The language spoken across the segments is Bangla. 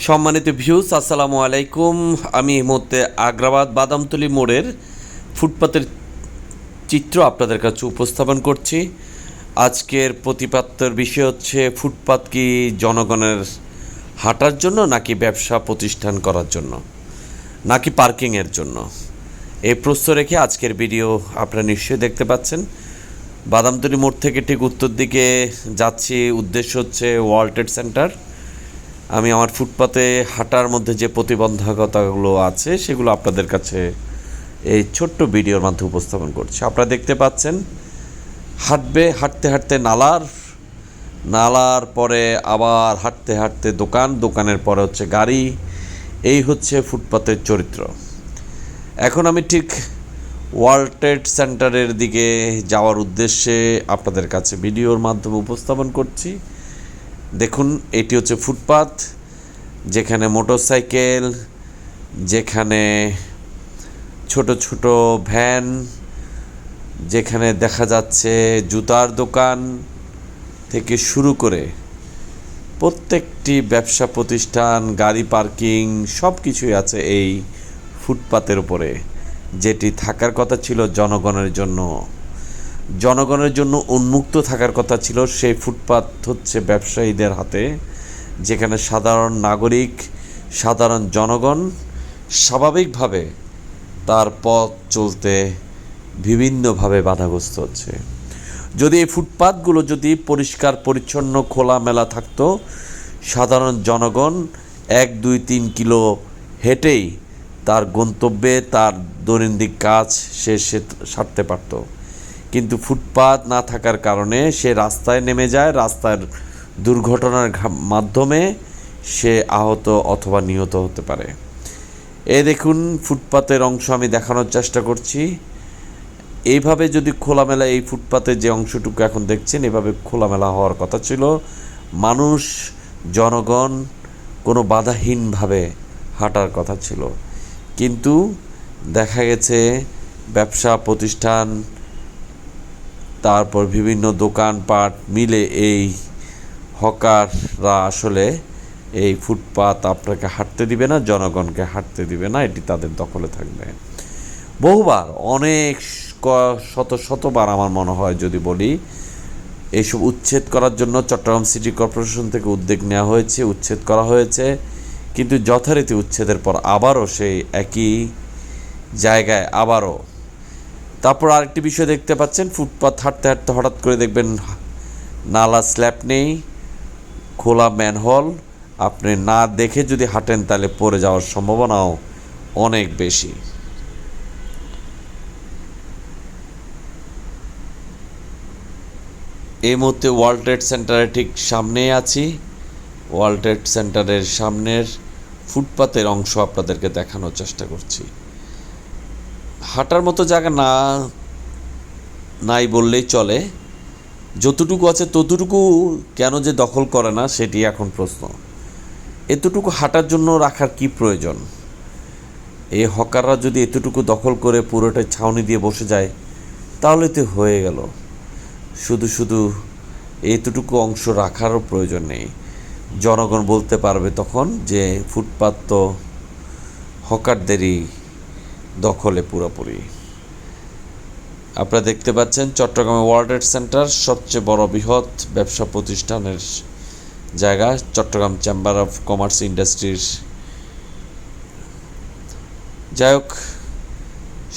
সম্মানিত ভিউস, আসসালামু আলাইকুম। আমি এই মুহূর্তে আগ্রাবাদ বাদামতলী মোড়ের ফুটপাতের চিত্র আপনাদের কাছে উপস্থাপন করছি। আজকের প্রতিপাদ্যের বিষয় হচ্ছে ফুটপাত কি জনগণের হাঁটার জন্য নাকি ব্যবসা প্রতিষ্ঠান করার জন্য নাকি পার্কিংয়ের জন্য, এই প্রশ্ন রেখে আজকের ভিডিও আপনারা নিশ্চয়ই দেখতে পাচ্ছেন। বাদামতলী মোড় থেকে ঠিক উত্তর দিকে যাচ্ছি, উদ্দেশ্য হচ্ছে ওয়ার্ল্ড ট্রেড সেন্টার। আমি আমার ফুটপাতে হাঁটার মধ্যে যে প্রতিবন্ধকতাগুলো আছে সেগুলো আপনাদের কাছে এই ছোট্ট ভিডিওর মাধ্যমে উপস্থাপন করছি। আপনারা দেখতে পাচ্ছেন হাঁটতে হাঁটতে নালার পরে আবার হাঁটতে হাঁটতে দোকানের পরে হচ্ছে গাড়ি। এই হচ্ছে ফুটপাতের চরিত্র। এখন আমি ঠিক ওয়ার্ল্ড ট্রেড সেন্টারের দিকে যাওয়ার উদ্দেশ্যে আপনাদের কাছে ভিডিওর মাধ্যমে উপস্থাপন করছি। দেখুন, এটি হচ্ছে ফুটপাত, যেখানে মোটরসাইকেল, যেখানে ছোট ছোট ভ্যান, যেখানে দেখা যাচ্ছে জুতার দোকান থেকে শুরু করে প্রত্যেকটি ব্যবসা প্রতিষ্ঠান, গাড়ি পার্কিং সব কিছুই আছে এই ফুটপাতের উপরে, যেটি থাকার কথা ছিল জনগণের জন্য উন্মুক্ত থাকার কথা ছিল। সেই ফুটপাত হচ্ছে ব্যবসায়ীদের হাতে, যেখানে সাধারণ নাগরিক, সাধারণ জনগণ স্বাভাবিকভাবে তার পথ চলতে বিভিন্নভাবে বাধাগ্রস্ত হচ্ছে। যদি এই ফুটপাতগুলো যদি পরিষ্কার পরিচ্ছন্ন খোলামেলা থাকতো, সাধারণ জনগণ 1-2-3 কিলো হেঁটেই তার গন্তব্যে তার দৈনন্দিন কাজ সে সারতে পারত। কিন্তু ফুটপাত না থাকার কারণে সে রাস্তায় নেমে যায়, রাস্তার দুর্ঘটনার মাধ্যমে সে আহত অথবা নিহত হতে পারে। এই দেখুন, ফুটপাতের অংশ আমি দেখানোর চেষ্টা করছি। এইভাবে যদি খোলামেলা এই ফুটপাতের যে অংশটুকু এখন দেখছেন, এভাবে খোলামেলা হওয়ার কথা ছিল। মানুষ, জনগণ কোনো বাধাহীনভাবে হাঁটার কথা ছিল, কিন্তু দেখা গেছে ব্যবসা প্রতিষ্ঠান, তারপর বিভিন্ন দোকানপাট মিলে এই হকাররা আসলে এই ফুটপাত আপনাকে হাঁটতে দিবে না, জনগণকে হাঁটতে দিবে না, এটি তাদের দখলে থাকবে। বহুবার, অনেক শতবার আমার মনে হয় যদি বলি, এইসব উচ্ছেদ করার জন্য চট্টগ্রাম সিটি কর্পোরেশন থেকে উদ্যোগ নেওয়া হয়েছে, উচ্ছেদ করা হয়েছে, কিন্তু যথারীতি উচ্ছেদের পর আবারও সেই একই জায়গায় আবারও। তারপর আরেকটি বিষয় দেখতে পাচ্ছেন, ফুটপাত হাঁটতে হাঁটতে হঠাৎ করে দেখবেন নালা স্ল্যাব নেই, খোলা ম্যানহোল। আপনি না দেখে যদি হাঁটেন তাহলে পড়ে যাওয়ার সম্ভাবনাও অনেক বেশি। এই মুহূর্তে ওয়ার্ল্ড ট্রেড সেন্টারের ঠিক সামনেই আছি। ওয়ার্ল্ড ট্রেড সেন্টারের সামনের ফুটপাতের অংশ আপনাদেরকে দেখানোর চেষ্টা করছি। হাঁটার মতো জায়গা নাই বললেই চলে। যতটুকু আছে ততটুকু কেন যে দখল করে না, সেটি এখন প্রশ্ন। এতটুকু হাঁটার জন্য রাখার কি প্রয়োজন? এই হকাররা যদি এতটুকু দখল করে পুরোটাই ছাউনি দিয়ে বসে যায়, তাহলে তো হয়ে গেল। শুধু এতটুকু অংশ রাখারও প্রয়োজন নেই। জনগণ বলতে পারবে তখন যে ফুটপাত তো হকারদেরই দখলে পুরোপুরি। আপনারা দেখতে পাচ্ছেন চট্টগ্রামে ওয়ার্ল্ড ট্রেড সেন্টার সবচেয়ে বড় বৃহৎ ব্যবসা প্রতিষ্ঠানের জায়গা, চট্টগ্রাম চেম্বার অফ কমার্স ইন্ডাস্ট্রির। যাই হোক,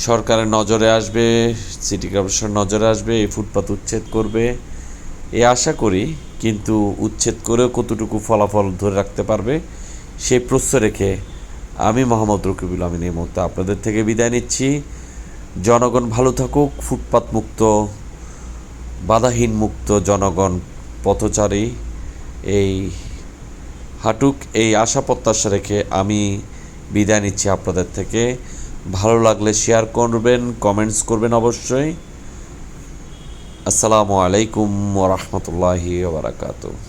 সরকারের নজরে আসবে, সিটি কর্পোরেশন নজরে আসবে, এই ফুটপাত উচ্ছেদ করবে এই আশা করি। কিন্তু উচ্ছেদ করেও কতটুকু ফলাফল ধরে রাখতে পারবে সেই প্রশ্ন রেখে আমি মোহাম্মদ রকিবুল আমিন এই মুহূর্তে আপনাদের থেকে বিদায় নিচ্ছি। জনগণ ভালো থাকুক, ফুটপাত মুক্ত, বাধাহীন মুক্ত জনগণ পথচারী এই হাঁটুক, এই আশা প্রত্যাশা রেখে আমি বিদায় নিচ্ছি আপনাদের থেকে। ভালো লাগলে শেয়ার করবেন, কমেন্টস করবেন অবশ্যই। আসসালামু আলাইকুম ওয়া রাহমাতুল্লাহি ওয়া বারাকাতুহু।